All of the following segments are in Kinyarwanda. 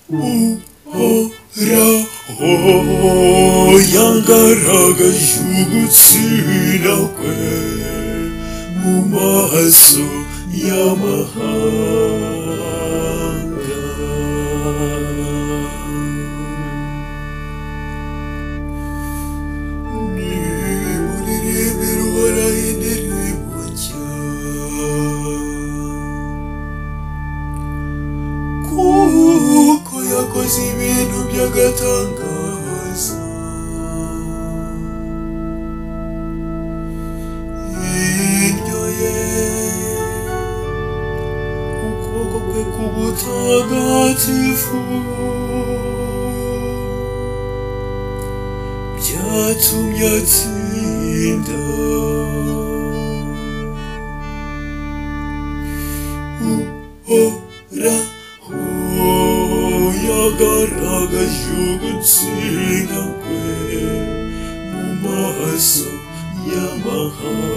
uhoraho yangaragaje ugutsinda kwe mu maso y'amahanga. nimuririmbire uhoraho indirimbo nshya, kuko yakoze ibintu by'agatangaza. Indyo ye, ukuboko kwe k'ubutagatifu byatumye atsinda. Uhoraho yagaragaje ugutsinda kwe mu maso y'amahanga.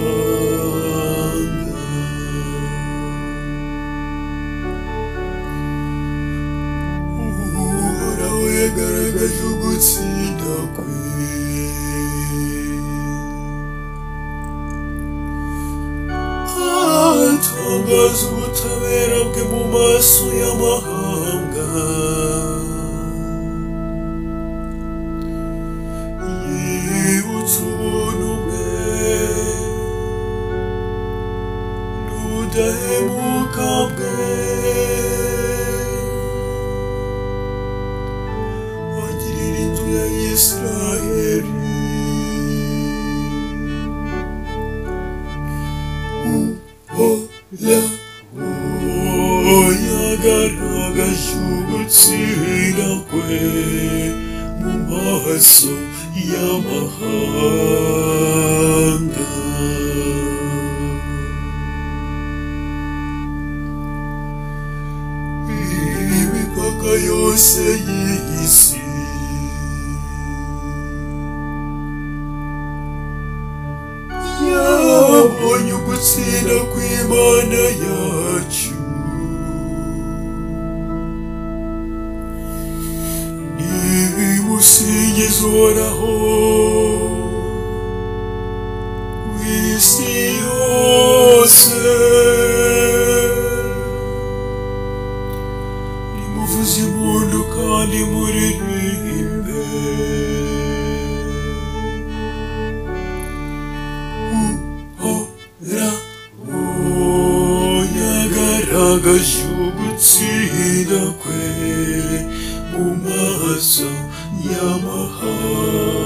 Uhoraho yagaragaje ugutsinda kwe, atangaza ubutabera bwe mu maso y'amahanga. yibutsa ubuntu bwe n'ubudahemuka bwe, agirira inzu ya Isiraheli. Uhoraho yagaragaje ugutsinda kwe mu maso y'amahanga. imipaka yose y'isi yabonye ugutsinda kw'Imana yacu. nimusingize uhoraho w'isi yose, nimuvuze impundu kandi muririmbe. Uhoraho yagaragaje ugutsinda kwe mu maso y'amahanga.